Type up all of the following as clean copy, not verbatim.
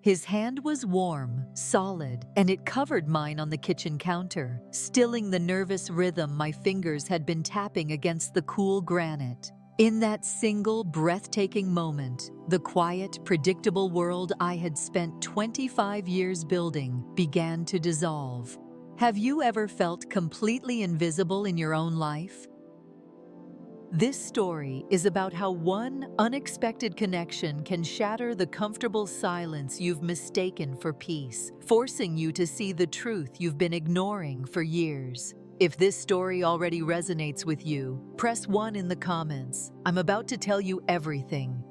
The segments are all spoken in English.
His hand was warm, solid, and it covered mine on the kitchen counter, stilling the nervous rhythm my fingers had been tapping against the cool granite. In that single, breathtaking moment, the quiet, predictable world I had spent 25 years building began to dissolve. Have you ever felt completely invisible in your own life? This story is about how one unexpected connection can shatter the comfortable silence you've mistaken for peace, forcing you to see the truth you've been ignoring for years. If this story already resonates with you, press 1 in the comments. I'm about to tell you everything.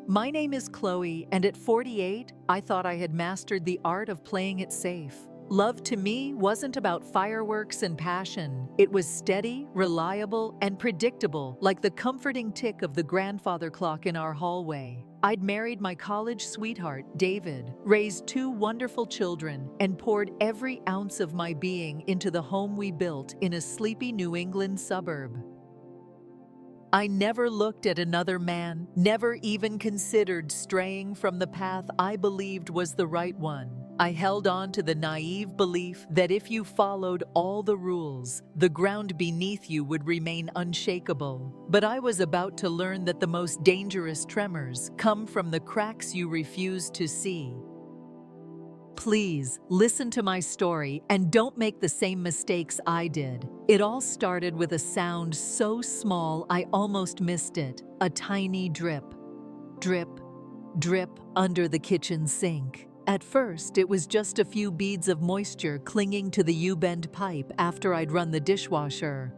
My name is Chloe, and at 48, I thought I had mastered the art of playing it safe. Love to me wasn't about fireworks and passion. It was steady, reliable, and predictable, like the comforting tick of the grandfather clock in our hallway. I'd married my college sweetheart, David, raised 2 wonderful children, and poured every ounce of my being into the home we built in a sleepy New England suburb. I never looked at another man, never even considered straying from the path I believed was the right one. I held on to the naive belief that if you followed all the rules, the ground beneath you would remain unshakable. But I was about to learn that the most dangerous tremors come from the cracks you refuse to see. Please listen to my story and don't make the same mistakes I did. It all started with a sound so small I almost missed it. A tiny drip. Drip, drip under the kitchen sink. At first, it was just a few beads of moisture clinging to the U-bend pipe after I'd run the dishwasher.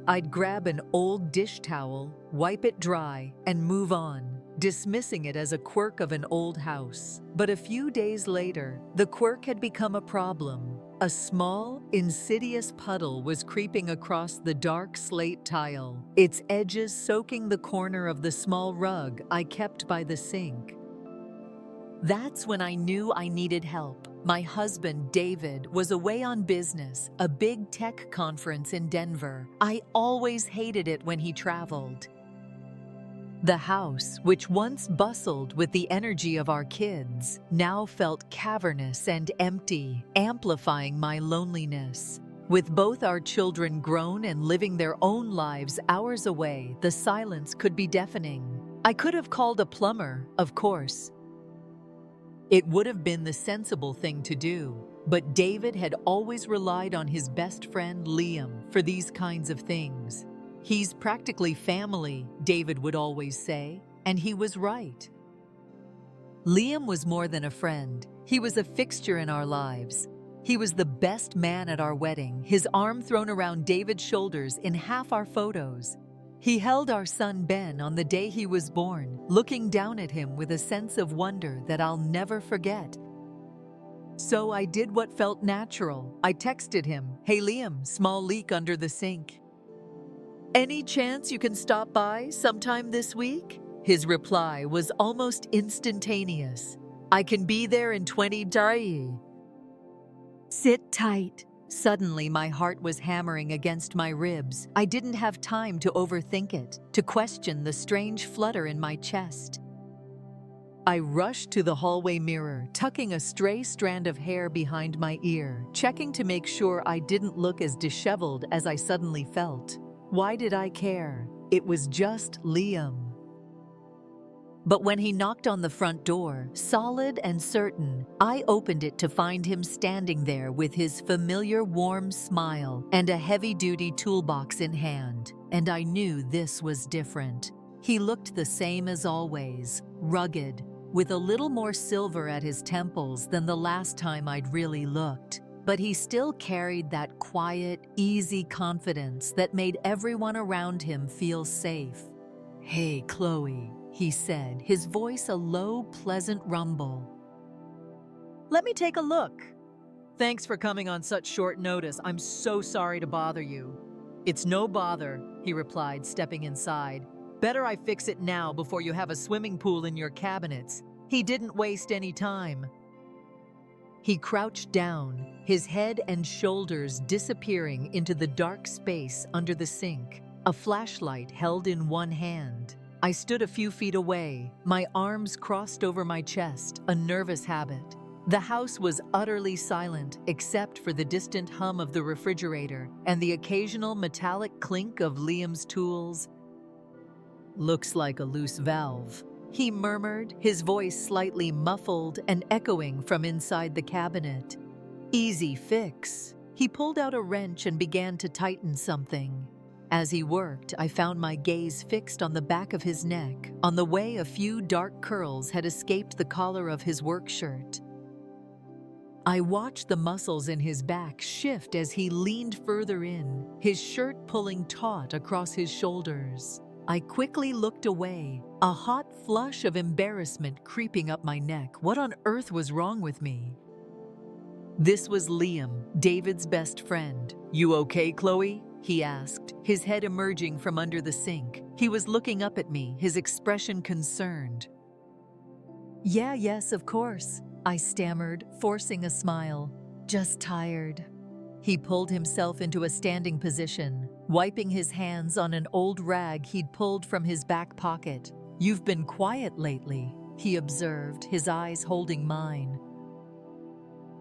I'd grab an old dish towel, wipe it dry, and move on, dismissing it as a quirk of an old house. But a few days later, the quirk had become a problem. A small, insidious puddle was creeping across the dark slate tile, its edges soaking the corner of the small rug I kept by the sink. That's when I knew I needed help. My husband, David, was away on business, a big tech conference in Denver. I always hated it when he traveled. The house, which once bustled with the energy of our kids, now felt cavernous and empty, amplifying my loneliness. With both our children grown and living their own lives hours away, the silence could be deafening. I could have called a plumber, of course. It would have been the sensible thing to do, but David had always relied on his best friend Liam for these kinds of things. He's practically family, David would always say, and he was right. Liam was more than a friend. He was a fixture in our lives. He was the best man at our wedding, his arm thrown around David's shoulders in half our photos. He held our son Ben on the day he was born, looking down at him with a sense of wonder that I'll never forget. So I did what felt natural. I texted him, "Hey Liam, small leak under the sink. Any chance you can stop by sometime this week?" His reply was almost instantaneous. "I can be there in 20 days." Sit tight. Suddenly, my heart was hammering against my ribs. I didn't have time to overthink it, to question the strange flutter in my chest. I rushed to the hallway mirror, tucking a stray strand of hair behind my ear, checking to make sure I didn't look as disheveled as I suddenly felt. Why did I care? It was just Liam. But when he knocked on the front door, solid and certain, I opened it to find him standing there with his familiar warm smile and a heavy-duty toolbox in hand. And I knew this was different. He looked the same as always, rugged, with a little more silver at his temples than the last time I'd really looked. But he still carried that quiet, easy confidence that made everyone around him feel safe. "Hey, Chloe," he said, his voice a low, pleasant rumble. "Let me take a look." "Thanks for coming on such short notice. I'm so sorry to bother you." "It's no bother," he replied, stepping inside. "Better I fix it now before you have a swimming pool in your cabinets." He didn't waste any time. He crouched down, his head and shoulders disappearing into the dark space under the sink, a flashlight held in one hand. I stood a few feet away, my arms crossed over my chest, a nervous habit. The house was utterly silent except for the distant hum of the refrigerator and the occasional metallic clink of Liam's tools. "Looks like a loose valve," he murmured, his voice slightly muffled and echoing from inside the cabinet. "Easy fix." He pulled out a wrench and began to tighten something. As he worked, I found my gaze fixed on the back of his neck, on the way a few dark curls had escaped the collar of his work shirt. I watched the muscles in his back shift as he leaned further in, his shirt pulling taut across his shoulders. I quickly looked away, a hot flush of embarrassment creeping up my neck. What on earth was wrong with me? This was Liam, David's best friend. "You okay, Chloe?" he asked, his head emerging from under the sink. He was looking up at me, his expression concerned. Yes, of course," I stammered, forcing a smile. "Just tired." He pulled himself into a standing position, wiping his hands on an old rag he'd pulled from his back pocket. "You've been quiet lately," he observed, his eyes holding mine.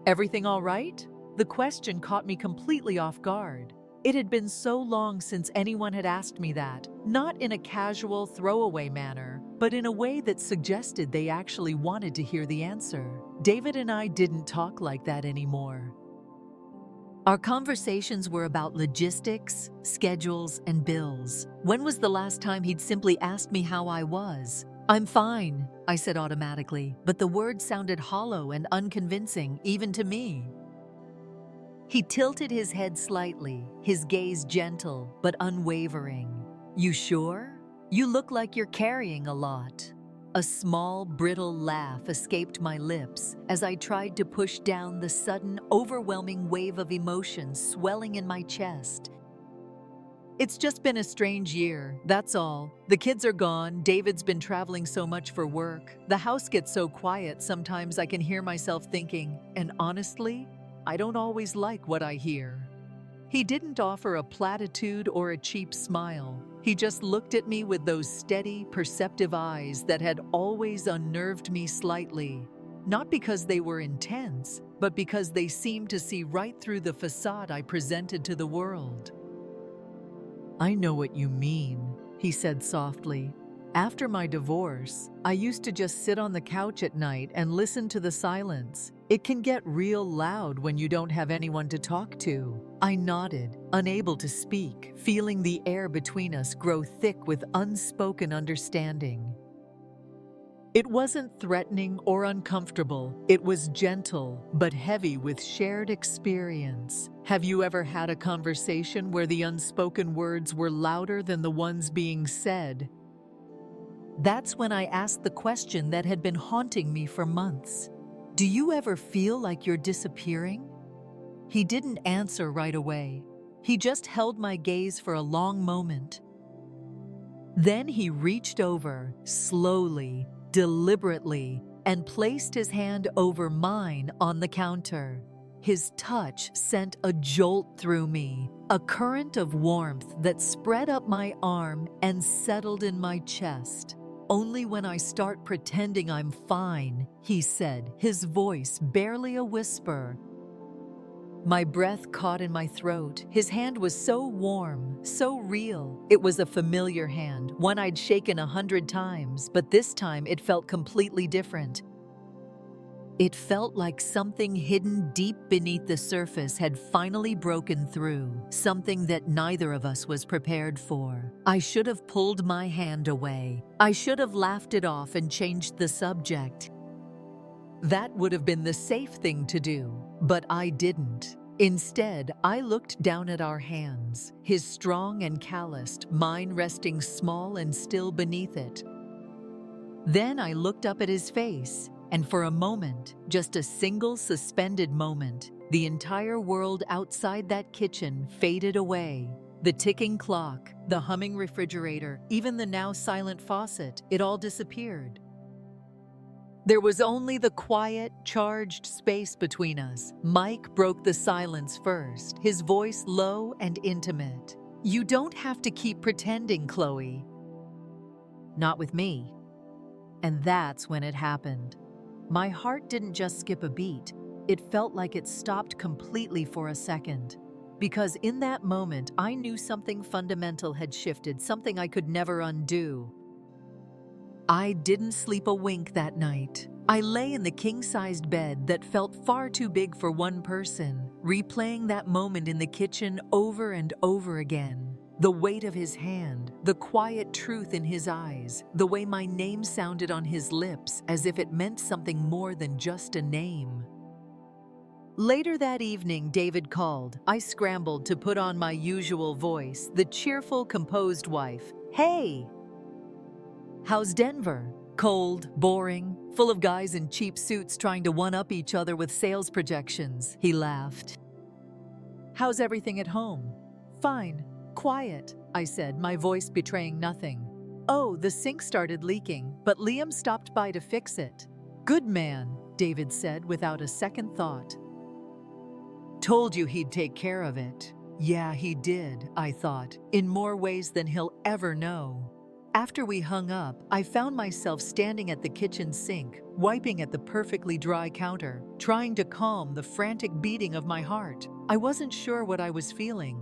"Everything all right?" The question caught me completely off guard. It had been so long since anyone had asked me that, not in a casual, throwaway manner, but in a way that suggested they actually wanted to hear the answer. David and I didn't talk like that anymore. Our conversations were about logistics, schedules, and bills. When was the last time he'd simply asked me how I was? "I'm fine," I said automatically, but the words sounded hollow and unconvincing, even to me. He tilted his head slightly, his gaze gentle but unwavering. "You sure? You look like you're carrying a lot." A small, brittle laugh escaped my lips as I tried to push down the sudden, overwhelming wave of emotion swelling in my chest. "It's just been a strange year, that's all. The kids are gone, David's been traveling so much for work. The house gets so quiet sometimes I can hear myself thinking, and honestly, I don't always like what I hear." He didn't offer a platitude or a cheap smile. He just looked at me with those steady, perceptive eyes that had always unnerved me slightly. Not because they were intense, but because they seemed to see right through the facade I presented to the world. "I know what you mean," he said softly. "After my divorce, I used to just sit on the couch at night and listen to the silence. It can get real loud when you don't have anyone to talk to." I nodded, unable to speak, feeling the air between us grow thick with unspoken understanding. It wasn't threatening or uncomfortable. It was gentle, but heavy with shared experience. Have you ever had a conversation where the unspoken words were louder than the ones being said? That's when I asked the question that had been haunting me for months. "Do you ever feel like you're disappearing?" He didn't answer right away. He just held my gaze for a long moment. Then he reached over, slowly, deliberately, and placed his hand over mine on the counter. His touch sent a jolt through me, a current of warmth that spread up my arm and settled in my chest. "Only when I start pretending I'm fine," he said, his voice barely a whisper. My breath caught in my throat. His hand was so warm, so real. It was a familiar hand, one I'd shaken 100 times, but this time it felt completely different. It felt like something hidden deep beneath the surface had finally broken through, something that neither of us was prepared for. I should have pulled my hand away. I should have laughed it off and changed the subject. That would have been the safe thing to do, but I didn't. Instead, I looked down at our hands, his strong and calloused, mine resting small and still beneath it. Then I looked up at his face, and for a moment, just a single suspended moment, the entire world outside that kitchen faded away. The ticking clock, the humming refrigerator, even the now silent faucet, it all disappeared. There was only the quiet, charged space between us. Mike broke the silence first, his voice low and intimate. "You don't have to keep pretending, Chloe." not with me. And that's when it happened. My heart didn't just skip a beat, it felt like it stopped completely for a second. Because in that moment, I knew something fundamental had shifted, something I could never undo. I didn't sleep a wink that night. I lay in the king-sized bed that felt far too big for one person, replaying that moment in the kitchen over and over again. The weight of his hand, the quiet truth in his eyes, the way my name sounded on his lips as if it meant something more than just a name. Later that evening, David called. I scrambled to put on my usual voice, the cheerful, composed wife. "Hey! How's Denver? Cold, boring, full of guys in cheap suits trying to one-up each other with sales projections," he laughed. "How's everything at home?" "Fine. Quiet," I said, my voice betraying nothing. "Oh, the sink started leaking, but Liam stopped by to fix it." "Good man," David said without a second thought. "Told you he'd take care of it." Yeah, he did, I thought, in more ways than he'll ever know. After we hung up, I found myself standing at the kitchen sink, wiping at the perfectly dry counter, trying to calm the frantic beating of my heart. I wasn't sure what I was feeling.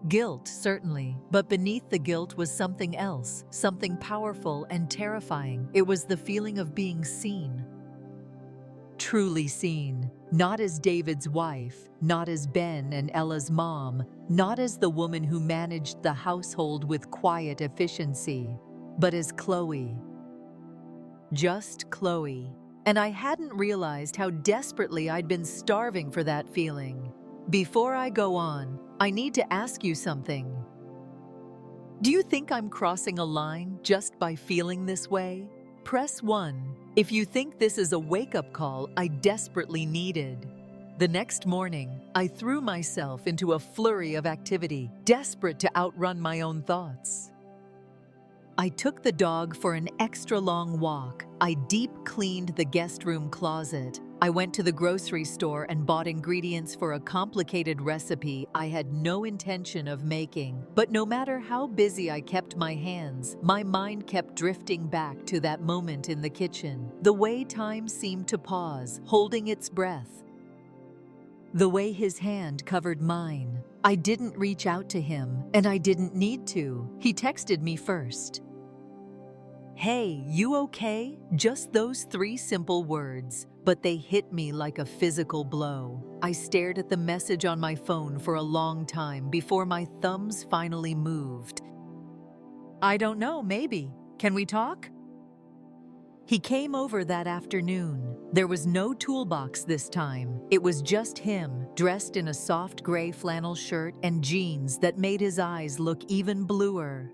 Guilt, certainly, but beneath the guilt was something else, something powerful and terrifying. It was the feeling of being seen. Truly seen, not as David's wife, not as Ben and Ella's mom, not as the woman who managed the household with quiet efficiency, but as Chloe. Just Chloe. And I hadn't realized how desperately I'd been starving for that feeling. Before I go on, I need to ask you something. Do you think I'm crossing a line just by feeling this way? Press 1 if you think this is a wake-up call I desperately needed. The next morning, I threw myself into a flurry of activity, desperate to outrun my own thoughts. I took the dog for an extra long walk. I deep cleaned the guest room closet. I went to the grocery store and bought ingredients for a complicated recipe I had no intention of making. But no matter how busy I kept my hands, my mind kept drifting back to that moment in the kitchen. The way time seemed to pause, holding its breath. The way his hand covered mine. I didn't reach out to him, and I didn't need to. He texted me first. "Hey, you okay?" Just those 3 simple words, but they hit me like a physical blow. I stared at the message on my phone for a long time before my thumbs finally moved. "I don't know, maybe. Can we talk?" He came over that afternoon. There was no toolbox this time. It was just him, dressed in a soft gray flannel shirt and jeans that made his eyes look even bluer.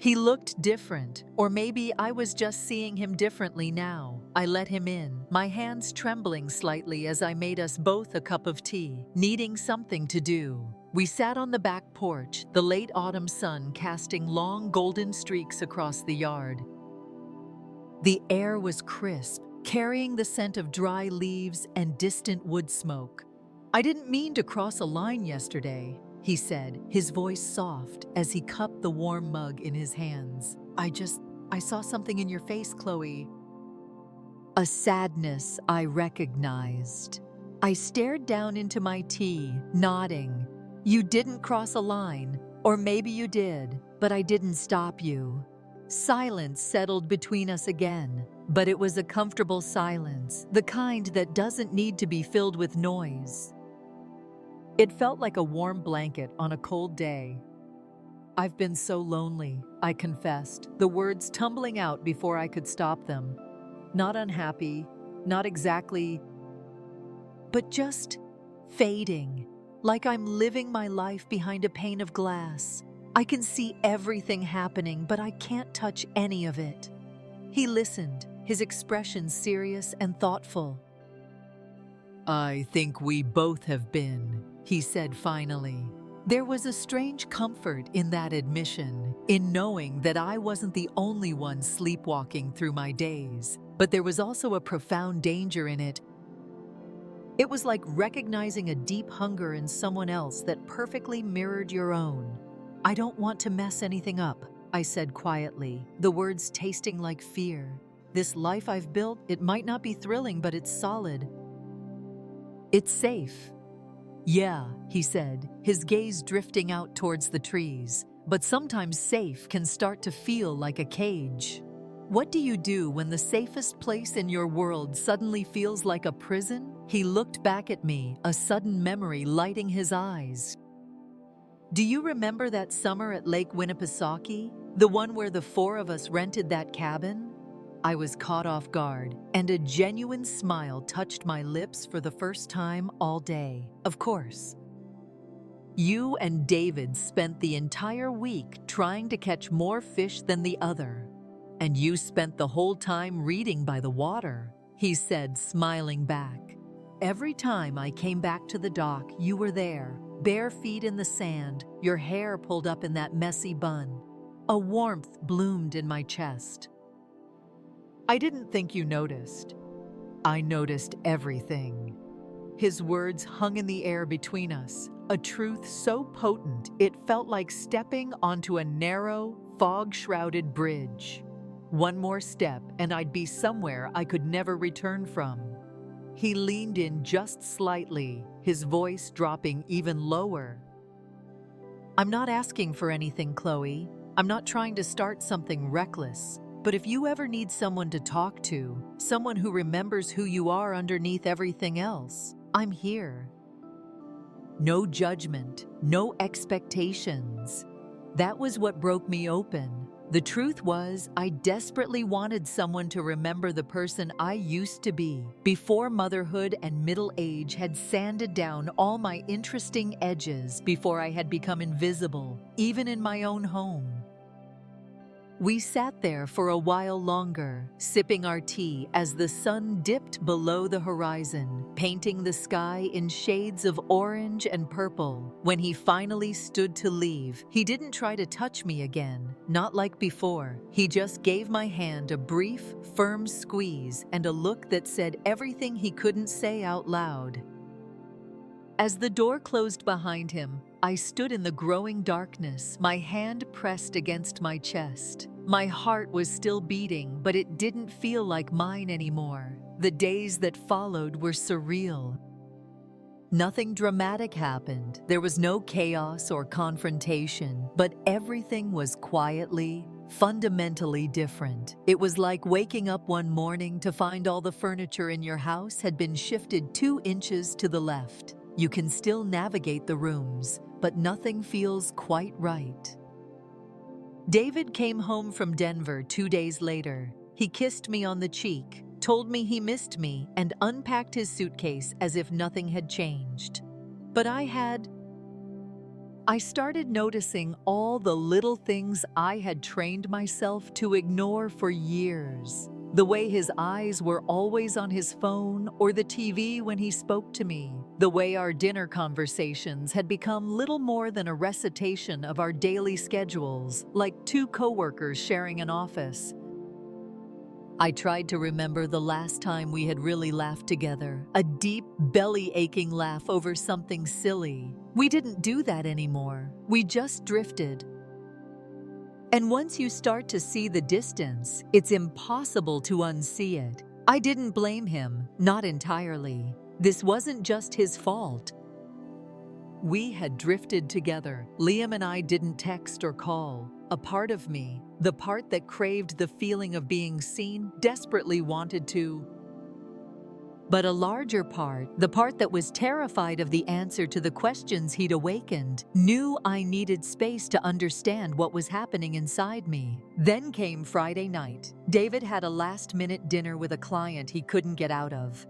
He looked different, or maybe I was just seeing him differently now. I let him in, my hands trembling slightly as I made us both a cup of tea, needing something to do. We sat on the back porch, the late autumn sun casting long golden streaks across the yard. The air was crisp, carrying the scent of dry leaves and distant wood smoke. "I didn't mean to cross a line yesterday," he said, his voice soft as he cupped the warm mug in his hands. I saw something in your face, Chloe." A sadness I recognized. I stared down into my tea, nodding. "You didn't cross a line, or maybe you did, but I didn't stop you." Silence settled between us again, but it was a comfortable silence, the kind that doesn't need to be filled with noise. It felt like a warm blanket on a cold day. "I've been so lonely," I confessed, the words tumbling out before I could stop them. Not unhappy, not exactly, but just fading, like I'm living my life behind a pane of glass. I can see everything happening, but I can't touch any of it. He listened, his expression serious and thoughtful. "I think we both have been," he said finally. There was a strange comfort in that admission, in knowing that I wasn't the only one sleepwalking through my days, but there was also a profound danger in it. It was like recognizing a deep hunger in someone else that perfectly mirrored your own. "I don't want to mess anything up," I said quietly, the words tasting like fear. "This life I've built, it might not be thrilling, but it's solid. It's safe." "Yeah," he said, his gaze drifting out towards the trees. "But sometimes safe can start to feel like a cage." "What do you do when the safest place in your world suddenly feels like a prison?" He looked back at me, a sudden memory lighting his eyes. "Do you remember that summer at Lake Winnipesaukee? The one where the four of us rented that cabin?" I was caught off guard, and a genuine smile touched my lips for the first time all day. "Of course. You and David spent the entire week trying to catch more fish than the other. And you spent the whole time reading by the water," he said, smiling back. "Every time I came back to the dock, you were there, bare feet in the sand, your hair pulled up in that messy bun." A warmth bloomed in my chest. "I didn't think you noticed." "I noticed everything." His words hung in the air between us, a truth so potent it felt like stepping onto a narrow, fog-shrouded bridge. One more step and I'd be somewhere I could never return from. He leaned in just slightly, his voice dropping even lower. "I'm not asking for anything, Chloe. I'm not trying to start something reckless. But if you ever need someone to talk to, someone who remembers who you are underneath everything else, I'm here." No judgment, no expectations. That was what broke me open. The truth was, I desperately wanted someone to remember the person I used to be, before motherhood and middle age had sanded down all my interesting edges, before I had become invisible, even in my own home. We sat there for a while longer, sipping our tea as the sun dipped below the horizon, painting the sky in shades of orange and purple. When he finally stood to leave, he didn't try to touch me again, not like before. He just gave my hand a brief, firm squeeze and a look that said everything he couldn't say out loud. As the door closed behind him, I stood in the growing darkness, my hand pressed against my chest. My heart was still beating, but it didn't feel like mine anymore. The days that followed were surreal. Nothing dramatic happened. There was no chaos or confrontation, but everything was quietly, fundamentally different. It was like waking up one morning to find all the furniture in your house had been shifted 2 inches to the left. You can still navigate the rooms, but nothing feels quite right. David came home from Denver 2 days later. He kissed me on the cheek, told me he missed me, and unpacked his suitcase as if nothing had changed. But I started noticing all the little things I had trained myself to ignore for years. The way his eyes were always on his phone or the TV when he spoke to me. The way our dinner conversations had become little more than a recitation of our daily schedules, like 2 coworkers sharing an office. I tried to remember the last time we had really laughed together, a deep, belly-aching laugh over something silly. We didn't do that anymore. We just drifted. And once you start to see the distance, it's impossible to unsee it. I didn't blame him, not entirely. This wasn't just his fault. We had drifted together. Liam and I didn't text or call. A part of me, the part that craved the feeling of being seen, desperately wanted to. But a larger part, the part that was terrified of the answer to the questions he'd awakened, knew I needed space to understand what was happening inside me. Then came Friday night. David had a last-minute dinner with a client he couldn't get out of.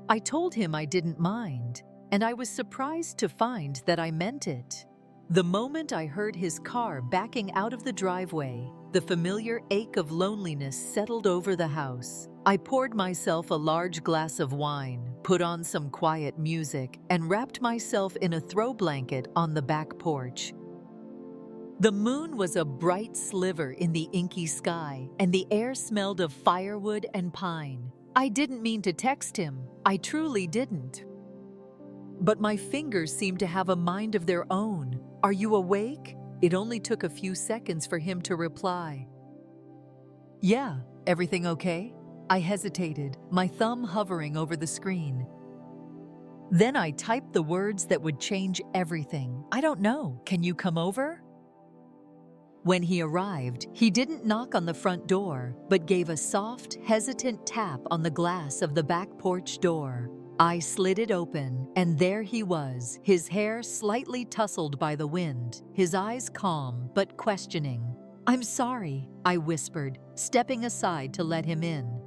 I told him I didn't mind, and I was surprised to find that I meant it. The moment I heard his car backing out of the driveway, the familiar ache of loneliness settled over the house. I poured myself a large glass of wine, put on some quiet music, and wrapped myself in a throw blanket on the back porch. The moon was a bright sliver in the inky sky, and the air smelled of firewood and pine. I didn't mean to text him. I truly didn't. But my fingers seemed to have a mind of their own. "Are you awake?" It only took a few seconds for him to reply, "Yeah, everything okay?" I hesitated, my thumb hovering over the screen. Then I typed the words that would change everything. "I don't know. Can you come over?" When he arrived, he didn't knock on the front door, but gave a soft, hesitant tap on the glass of the back porch door. I slid it open, and there he was, his hair slightly tousled by the wind, his eyes calm but questioning. "I'm sorry," I whispered, stepping aside to let him in.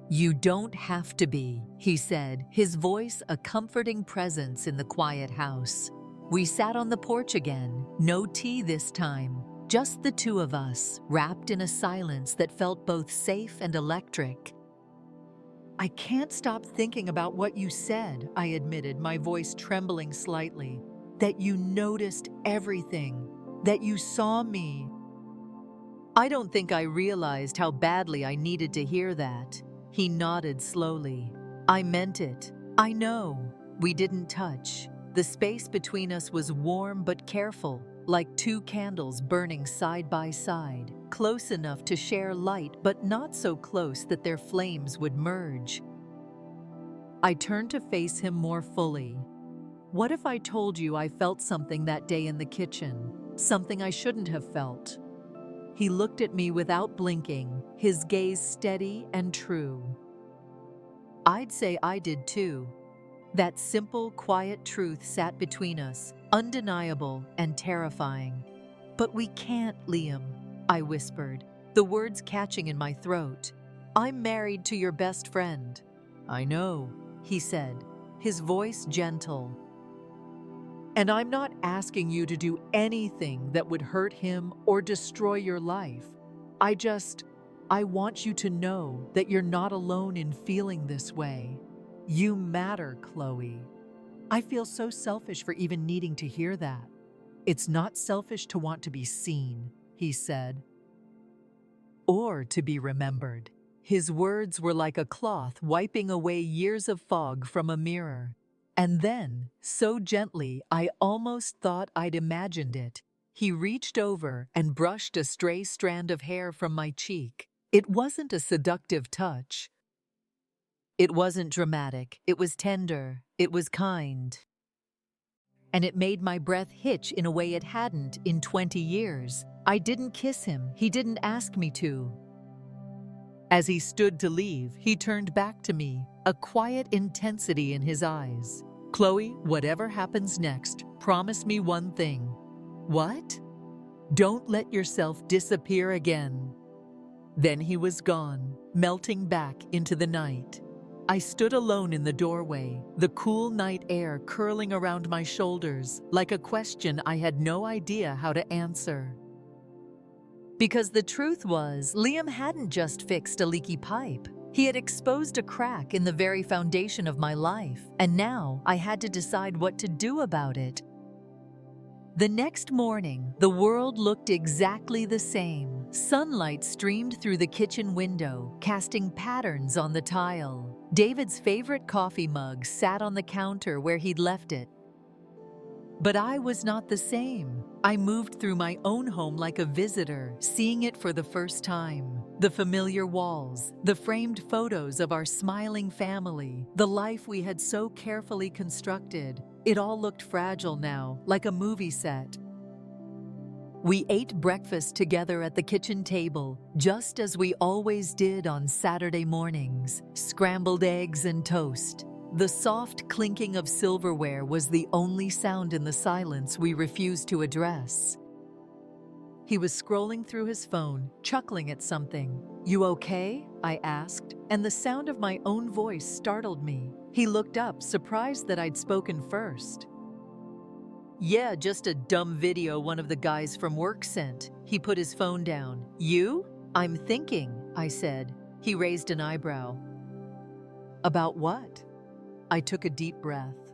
"You don't have to be," he said, his voice a comforting presence in the quiet house. We sat on the porch again, no tea this time, just the two of us, wrapped in a silence that felt both safe and electric. "I can't stop thinking about what you said," I admitted, my voice trembling slightly. "That you noticed everything, that you saw me." I don't think I realized how badly I needed to hear that. He nodded slowly. "I meant it. I know." We didn't touch. The space between us was warm but careful, like two candles burning side by side, close enough to share light but not so close that their flames would merge. I turned to face him more fully. "What if I told you I felt something that day in the kitchen, something I shouldn't have felt?" He looked at me without blinking, his gaze steady and true. I'd say I did too. That simple, quiet truth sat between us, undeniable and terrifying. "But we can't, Liam," I whispered, the words catching in my throat. "I'm married to your best friend." "I know," he said, his voice gentle. "And I'm not asking you to do anything that would hurt him or destroy your life. I want you to know that you're not alone in feeling this way. You matter, Chloe." I feel so selfish for even needing to hear that. "It's not selfish to want to be seen," he said. "Or to be remembered." His words were like a cloth wiping away years of fog from a mirror. And then, so gently I almost thought I'd imagined it, he reached over and brushed a stray strand of hair from my cheek. It wasn't a seductive touch. It wasn't dramatic. It was tender. It was kind. And it made my breath hitch in a way it hadn't in 20 years. I didn't kiss him. He didn't ask me to. As he stood to leave, he turned back to me, a quiet intensity in his eyes. "Chloe, whatever happens next, promise me one thing." "What?" "Don't let yourself disappear again." Then he was gone, melting back into the night. I stood alone in the doorway, the cool night air curling around my shoulders, like a question I had no idea how to answer. Because the truth was, Liam hadn't just fixed a leaky pipe. He had exposed a crack in the very foundation of my life, and now I had to decide what to do about it. The next morning, the world looked exactly the same. Sunlight streamed through the kitchen window, casting patterns on the tile. David's favorite coffee mug sat on the counter where he'd left it. But I was not the same. I moved through my own home like a visitor, seeing it for the first time. The familiar walls, the framed photos of our smiling family, the life we had so carefully constructed. It all looked fragile now, like a movie set. We ate breakfast together at the kitchen table, just as we always did on Saturday mornings. Scrambled eggs and toast. The soft clinking of silverware was the only sound in the silence we refused to address. He was scrolling through his phone, chuckling at something. "You okay?" I asked, and the sound of my own voice startled me. He looked up, surprised that I'd spoken first. "Yeah, just a dumb video one of the guys from work sent." He put his phone down. "You?" "I'm thinking," I said. He raised an eyebrow. "About what?" I took a deep breath.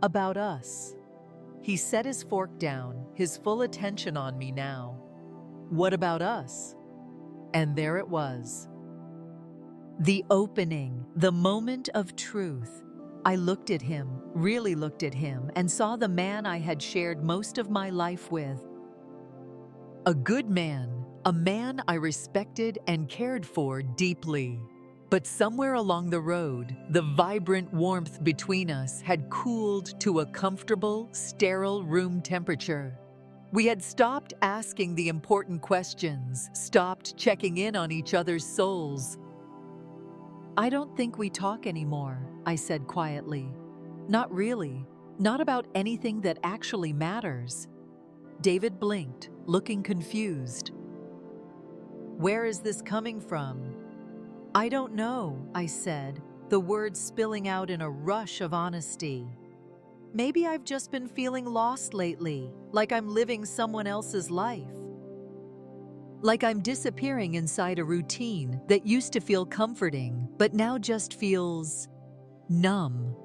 "About us." He set his fork down, his full attention on me now. "What about us?" And there it was. The opening, the moment of truth. I looked at him, really looked at him, and saw the man I had shared most of my life with, A good man, a man I respected and cared for deeply. But somewhere along the road, the vibrant warmth between us had cooled to a comfortable, sterile room temperature. We had stopped asking the important questions, stopped checking in on each other's souls. "I don't think we talk anymore," I said quietly. "Not really. Not about anything that actually matters." David blinked, looking confused. "Where is this coming from?" "I don't know," I said, the words spilling out in a rush of honesty. "Maybe I've just been feeling lost lately, like I'm living someone else's life. Like I'm disappearing inside a routine that used to feel comforting, but now just feels numb."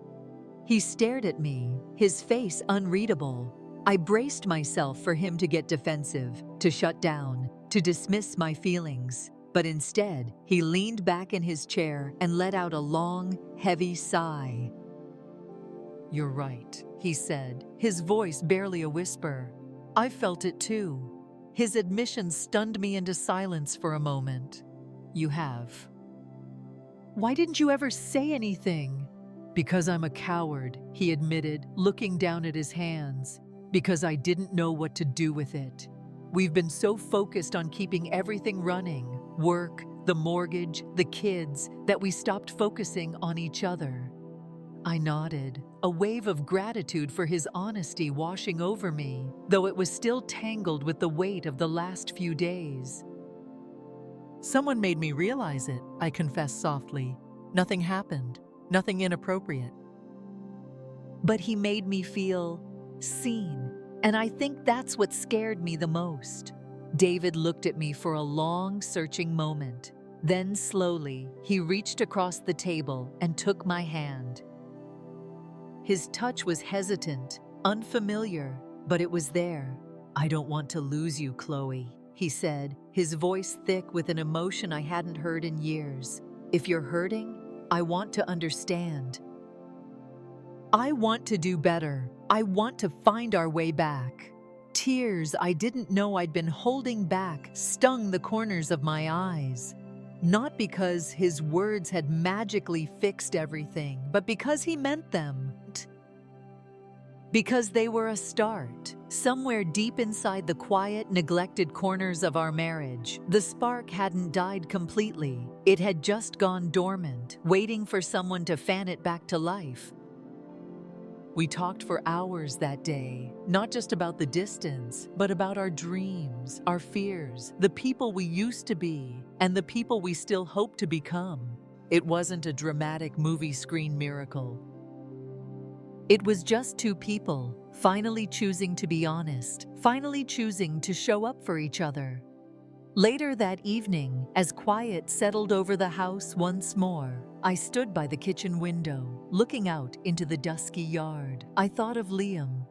He stared at me, his face unreadable. I braced myself for him to get defensive, to shut down, to dismiss my feelings. But instead, he leaned back in his chair and let out a long, heavy sigh. "You're right," he said, his voice barely a whisper. "I felt it too." His admission stunned me into silence for a moment. "You have." "Why didn't you ever say anything?" "Because I'm a coward," he admitted, looking down at his hands. "Because I didn't know what to do with it. We've been so focused on keeping everything running, work, the mortgage, the kids, that we stopped focusing on each other." I nodded, a wave of gratitude for his honesty washing over me, though it was still tangled with the weight of the last few days. "Someone made me realize it," I confessed softly. "Nothing happened, nothing inappropriate." But he made me feel seen, and I think that's what scared me the most. David looked at me for a long, searching moment. Then slowly, he reached across the table and took my hand. His touch was hesitant, unfamiliar, but it was there. "I don't want to lose you, Chloe," he said, his voice thick with an emotion I hadn't heard in years. "If you're hurting, I want to understand. I want to do better. I want to find our way back." Tears I didn't know I'd been holding back stung the corners of my eyes. Not because his words had magically fixed everything, but because he meant them. Because they were a start. Somewhere deep inside the quiet, neglected corners of our marriage, the spark hadn't died completely. It had just gone dormant, waiting for someone to fan it back to life. We talked for hours that day, not just about the distance, but about our dreams, our fears, the people we used to be, and the people we still hope to become. It wasn't a dramatic movie screen miracle. It was just two people, finally choosing to be honest, finally choosing to show up for each other. Later that evening, as quiet settled over the house once more, I stood by the kitchen window, looking out into the dusky yard. I thought of Liam.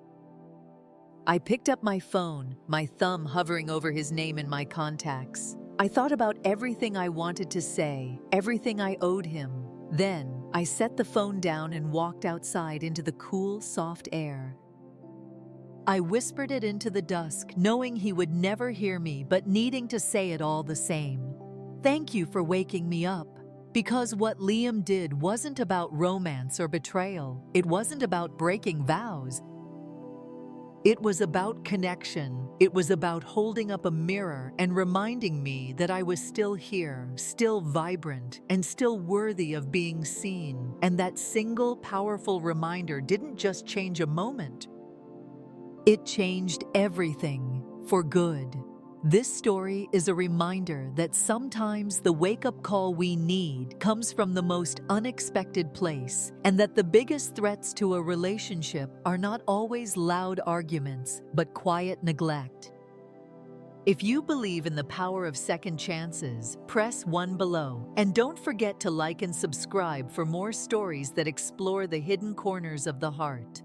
I picked up my phone, my thumb hovering over his name in my contacts. I thought about everything I wanted to say, everything I owed him. Then, I set the phone down and walked outside into the cool, soft air. I whispered it into the dusk, knowing he would never hear me, but needing to say it all the same. "Thank you for waking me up." Because what Liam did wasn't about romance or betrayal. It wasn't about breaking vows. It was about connection. It was about holding up a mirror and reminding me that I was still here, still vibrant, and still worthy of being seen. And that single powerful reminder didn't just change a moment. It changed everything for good. This story is a reminder that sometimes the wake-up call we need comes from the most unexpected place, and that the biggest threats to a relationship are not always loud arguments, but quiet neglect. If you believe in the power of second chances, press 1 below, and don't forget to like and subscribe for more stories that explore the hidden corners of the heart.